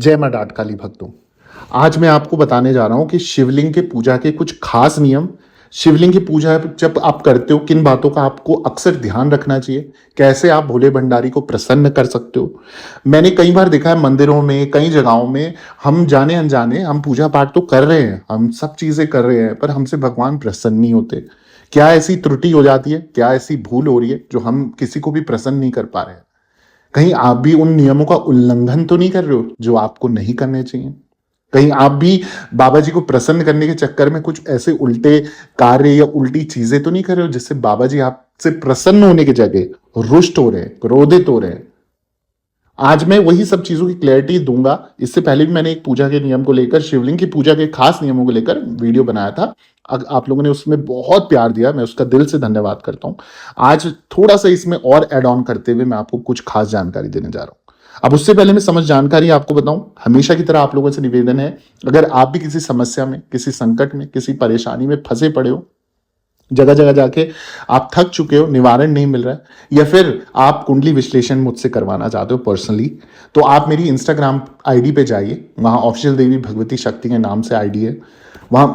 जय मां डाटकाली भक्तों। आज मैं आपको बताने जा रहा हूं कि शिवलिंग के पूजा के कुछ खास नियम। शिवलिंग की पूजा जब आप करते हो, किन बातों का आपको अक्सर ध्यान रखना चाहिए, कैसे आप भोले भंडारी को प्रसन्न कर सकते हो। मैंने कई बार देखा है मंदिरों में, कई जगहों में हम जाने अनजाने हम पूजा पाठ तो कर रहे हैं, हम सब चीजें कर रहे हैं, पर हमसे भगवान प्रसन्न नहीं होते। क्या ऐसी त्रुटि हो जाती है, क्या ऐसी भूल हो रही है जो हम किसी को भी प्रसन्न नहीं कर पा रहे हैं? कहीं आप भी उन नियमों का उल्लंघन तो नहीं कर रहे हो जो आपको नहीं करने चाहिए? कहीं आप भी बाबा जी को प्रसन्न करने के चक्कर में कुछ ऐसे उल्टे कार्य या उल्टी चीजें तो नहीं कर रहे हो जिससे बाबा जी आपसे प्रसन्न होने की जगह रुष्ट हो रहे हैं, क्रोधित हो रहे हैं? आज मैं वही सब चीजों की क्लैरिटी दूंगा। इससे पहले भी मैंने एक पूजा के नियम को लेकर, शिवलिंग की पूजा के खास नियमों को लेकर वीडियो बनाया था। आप लोगों ने उसमें बहुत प्यार दिया, मैं उसका दिल से धन्यवाद करता हूं। आज थोड़ा सा इसमें और ऐड ऑन करते हुए मैं आपको कुछ खास जानकारी देने जा रहा हूं। अब उससे पहले मैं समझ जानकारी आपको बताऊं, हमेशा की तरह आप लोगों से निवेदन है, अगर आप भी किसी समस्या में, किसी संकट में, किसी परेशानी में फंसे पड़े हो, जगह जगह जाके आप थक चुके हो, निवारण नहीं मिल रहा है, या फिर आप कुंडली विश्लेषण मुझसे करवाना चाहते हो पर्सनली, तो आप मेरी इंस्टाग्राम आईडी पे जाइए। वहां ऑफिशियल देवी भगवती शक्ति के नाम से आईडी है। वहां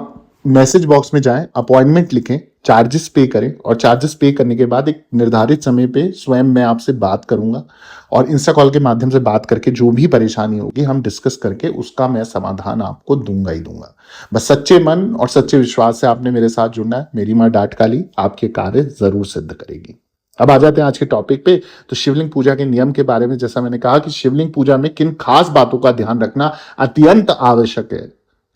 मैसेज बॉक्स में जाएं, अपॉइंटमेंट लिखें, चार्जेस पे करें, और चार्जेस पे करने के बाद एक निर्धारित समय पे स्वयं मैं आपसे बात करूंगा, और इंस्टा कॉल के माध्यम से बात करके जो भी परेशानी होगी हम डिस्कस करके उसका मैं समाधान आपको दूंगा ही दूंगा। बस सच्चे मन और सच्चे विश्वास से आपने मेरे साथ जुड़ना है। मेरी माँ डाटकाली आपके कार्य जरूर सिद्ध करेगी। अब आ जाते हैं आज के टॉपिक पे। तो शिवलिंग पूजा के नियम के बारे में, जैसा मैंने कहा कि शिवलिंग पूजा में किन खास बातों का ध्यान रखना अत्यंत आवश्यक है,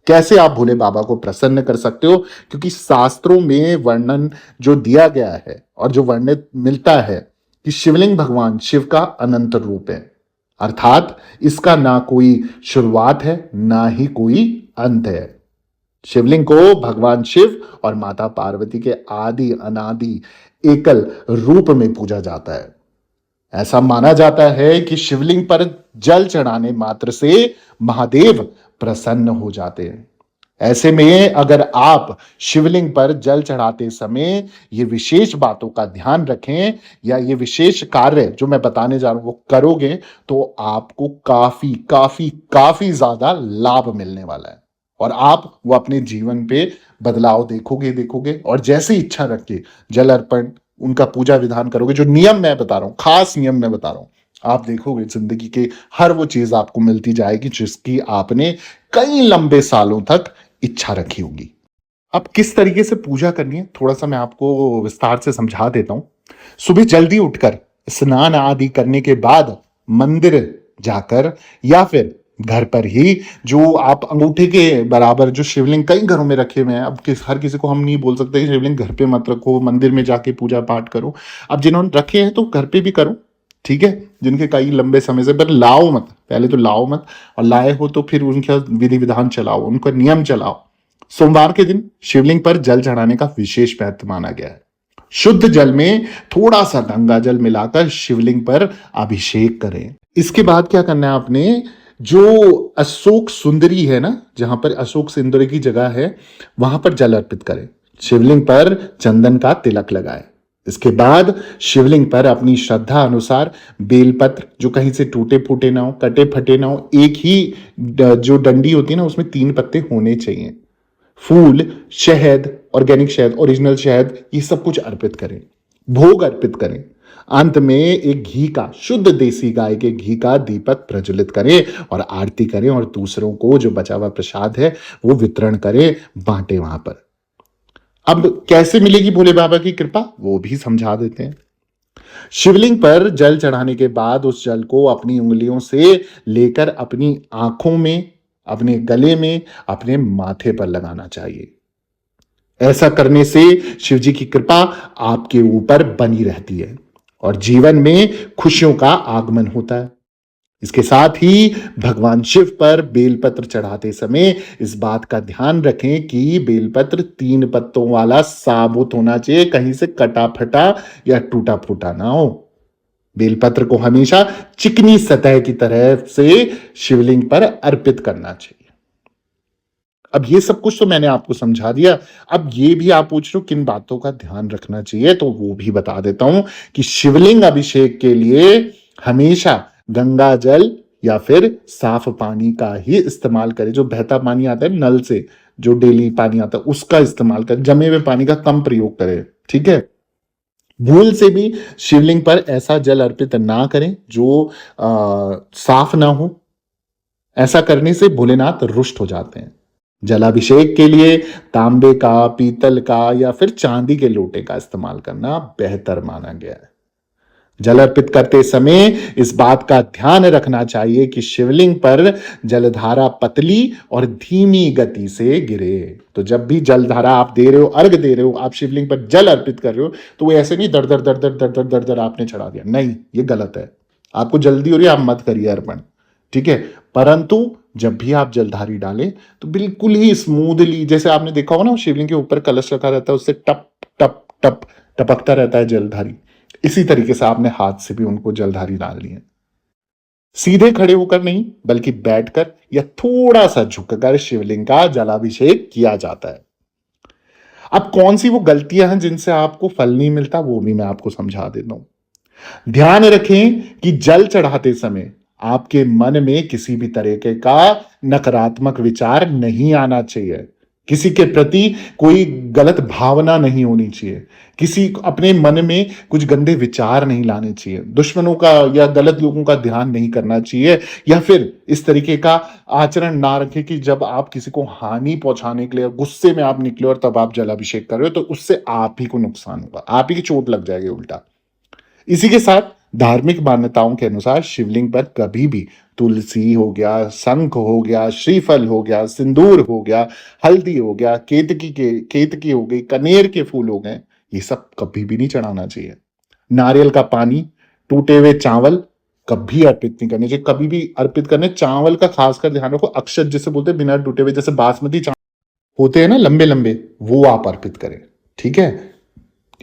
कैसे आप भोले बाबा को प्रसन्न कर सकते हो, क्योंकि शास्त्रों में वर्णन जो दिया गया है और जो वर्णित मिलता है कि शिवलिंग भगवान शिव का अनंत रूप है, अर्थात इसका ना कोई शुरुआत है ना ही कोई अंत है। शिवलिंग को भगवान शिव और माता पार्वती के आदि अनादि एकल रूप में पूजा जाता है। ऐसा माना जाता है कि शिवलिंग पर जल चढ़ाने मात्र से महादेव प्रसन्न हो जाते हैं। ऐसे में अगर आप शिवलिंग पर जल चढ़ाते समय ये विशेष बातों का ध्यान रखें, या ये विशेष कार्य जो मैं बताने जा रहा हूं वो करोगे, तो आपको काफी काफी काफी ज्यादा लाभ मिलने वाला है, और आप वो अपने जीवन पे बदलाव देखोगे। और जैसी इच्छा रख के जल अर्पण, उनका पूजा विधान करोगे, जो नियम मैं बता रहा हूं, खास नियम मैं बता रहा हूं, आप देखोगे जिंदगी के हर वो चीज आपको मिलती जाएगी जिसकी आपने कई लंबे सालों तक इच्छा रखी होगी। अब किस तरीके से पूजा करनी है थोड़ा सा मैं आपको विस्तार से समझा देता हूं। सुबह जल्दी उठकर स्नान आदि करने के बाद मंदिर जाकर, या फिर घर पर ही जो आप अंगूठे के बराबर जो शिवलिंग कई घरों में रखे हुए हैं, अब हर किसी को हम नहीं बोल सकते कि शिवलिंग घर पे मत रखो, मंदिर में जाके पूजा पाठ करो। अब जिन्होंने रखे हैं तो घर पे भी करो, ठीक है। जिनके कई लंबे समय से, पर लाओ मत, पहले तो लाओ मत, और लाए हो तो फिर उनका विधि विधान चलाओ, उनका नियम चलाओ। सोमवार के दिन शिवलिंग पर जल चढ़ाने का विशेष महत्व माना गया है। शुद्ध जल में थोड़ा सा गंगा जल मिलाकर शिवलिंग पर अभिषेक करें। इसके बाद क्या करना है आपने, जो अशोक सुंदरी है ना, जहां पर अशोक सुंदरी की जगह है, वहां पर जल अर्पित करें। शिवलिंग पर चंदन का तिलक लगाएं। इसके बाद शिवलिंग पर अपनी श्रद्धा अनुसार बेलपत्र, जो कहीं से टूटे फूटे ना हो, कटे फटे ना हो, एक ही जो डंडी होती है ना उसमें 3 पत्ते होने चाहिए, फूल, शहद, ऑर्गेनिक शहद, ओरिजिनल शहद, ये सब कुछ अर्पित करें, भोग अर्पित करें। अंत में एक घी का, शुद्ध देसी गाय के घी का दीपक प्रज्वलित करें और आरती करें, और दूसरों को जो बचा हुआ प्रसाद है वो वितरण करें, बांटे वहां पर। अब कैसे मिलेगी भोले बाबा की कृपा, वो भी समझा देते हैं। शिवलिंग पर जल चढ़ाने के बाद उस जल को अपनी उंगलियों से लेकर अपनी आंखों में, अपने गले में, अपने माथे पर लगाना चाहिए। ऐसा करने से शिव जी की कृपा आपके ऊपर बनी रहती है और जीवन में खुशियों का आगमन होता है। इसके साथ ही भगवान शिव पर बेलपत्र चढ़ाते समय इस बात का ध्यान रखें कि बेलपत्र 3 पत्तों वाला साबुत होना चाहिए, कहीं से कटा फटा या टूटा फूटा ना हो। बेलपत्र को हमेशा चिकनी सतह की तरह से शिवलिंग पर अर्पित करना चाहिए। अब ये सब कुछ तो मैंने आपको समझा दिया। अब ये भी आप पूछ रहे हो किन बातों का ध्यान रखना चाहिए, तो वो भी बता देता हूं कि शिवलिंग अभिषेक के लिए हमेशा गंगा जल या फिर साफ पानी का ही इस्तेमाल करें। जो बहता पानी आता है नल से, जो डेली पानी आता है उसका इस्तेमाल करें। जमे हुए पानी का कम प्रयोग करें, ठीक है। भूल से भी शिवलिंग पर ऐसा जल अर्पित ना करें जो साफ ना हो। ऐसा करने से भोलेनाथ रुष्ट हो जाते हैं। जलाभिषेक के लिए तांबे का, पीतल का या फिर चांदी के लोटे का इस्तेमाल करना बेहतर माना गया है। जल अर्पित करते समय इस बात का ध्यान रखना चाहिए कि शिवलिंग पर जलधारा पतली और धीमी गति से गिरे। तो जब भी जलधारा आप दे रहे हो, अर्घ दे रहे हो, आप शिवलिंग पर जल अर्पित कर रहे हो, तो वो ऐसे नहीं दर दर दर दर दर दर दर दर आपने चढ़ा दिया, नहीं, ये गलत है। आपको जल्दी हो रही है, आप मत करिए अर्पण, ठीक है। परंतु जब भी आप जलधारी डालें तो बिल्कुल ही स्मूथली, जैसे आपने देखा होगा ना शिवलिंग के ऊपर कलश रखा रहता है, उससे टप टप टप टपकता रहता है जलधारी। इसी तरीके से आपने हाथ से भी उनको जलधारी डालनी है। सीधे खड़े होकर नहीं, बल्कि बैठकर या थोड़ा सा झुककर शिवलिंग का जलाभिषेक किया जाता है। अब कौन सी वो गलतियां हैं जिनसे आपको फल नहीं मिलता, वो भी मैं आपको समझा देता हूं। ध्यान रखें कि जल चढ़ाते समय आपके मन में किसी भी तरीके का नकारात्मक विचार नहीं आना चाहिए। किसी के प्रति कोई गलत भावना नहीं होनी चाहिए। किसी अपने मन में कुछ गंदे विचार नहीं लाने चाहिए। दुश्मनों का या गलत लोगों का ध्यान नहीं करना चाहिए, या फिर इस तरीके का आचरण ना रखें कि जब आप किसी को हानि पहुंचाने के लिए गुस्से में आप निकले और तब आप जलाभिषेक कर रहे हो, तो उससे आप ही को नुकसान होगा, आप ही की चोट लग जाएगी उल्टा। इसी के साथ धार्मिक मान्यताओं के अनुसार शिवलिंग पर कभी भी तुलसी हो गया, शंख हो गया, श्रीफल हो गया, सिंदूर हो गया, हल्दी हो गया, केतकी हो गई, कनेर के फूल हो गए, ये सब कभी भी नहीं चढ़ाना चाहिए। नारियल का पानी, टूटे हुए चावल कभी अर्पित नहीं करने चाहिए। कभी भी अर्पित करने, चावल का खासकर ध्यान रखो, अक्षत जिसे बोलते हैं, बिना टूटे हुए, जैसे बासमती चावल होते हैं ना लंबे लंबे, वो आप अर्पित करें, ठीक है।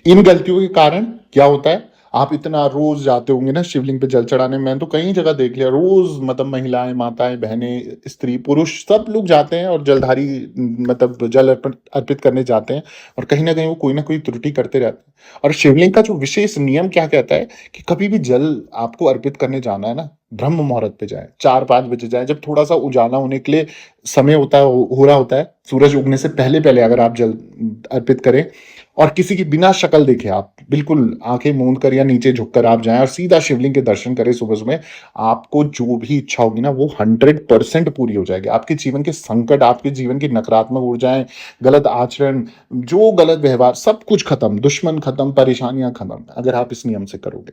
इन गलतियों के कारण क्या होता है, आप इतना रोज जाते होंगे ना शिवलिंग पे जल चढ़ाने। मैंने तो कई जगह देख लिया, रोज मतलब महिलाएं, माताएं, बहनें, स्त्री पुरुष सब लोग जाते हैं और जलधारी मतलब जल अर्पित करने जाते हैं, और कहीं ना कहीं वो कोई ना कोई त्रुटि करते रहते हैं। और शिवलिंग का जो विशेष नियम क्या कहता है कि कभी भी जल आपको अर्पित करने जाना है ना, ब्रह्म मुहूर्त पे जाए, 4-5 बजे जाए, जब थोड़ा सा उजाला होने के लिए समय होता है, हो रहा होता है, सूरज उगने से पहले पहले अगर आप जल अर्पित करें, और किसी की बिना शक्ल देखे आप बिल्कुल आंखें मूंद कर या नीचे झुककर आप जाएं और सीधा शिवलिंग के दर्शन करें सुबह सुबह, आपको जो भी इच्छा होगी ना वो 100% पूरी हो जाएगी। आपके जीवन के संकट, आपके जीवन की नकारात्मक ऊर्जाएं, गलत आचरण, जो गलत व्यवहार, सब कुछ खत्म, दुश्मन खत्म, परेशानियां खत्म, अगर आप इस नियम से करोगे।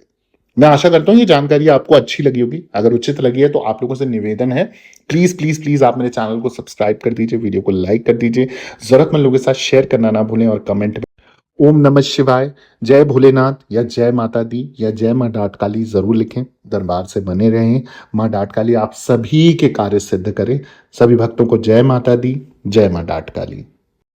मैं आशा करता हूं ये जानकारी आपको अच्छी लगी होगी। अगर उचित लगी है तो आप लोगों से निवेदन है, प्लीज प्लीज प्लीज आप मेरे चैनल को सब्सक्राइब कर दीजिए, वीडियो को लाइक कर दीजिए, जरूरतमंद लोगों के साथ शेयर करना ना भूलें, और कमेंट में ओम नमः शिवाय, जय भोलेनाथ या जय माता दी या जय मां डाट काली जरूर लिखें। दरबार से बने रहें। मां डाट काली आप सभी के कार्य सिद्ध करें। सभी भक्तों को जय माता दी, जय मां डाट काली।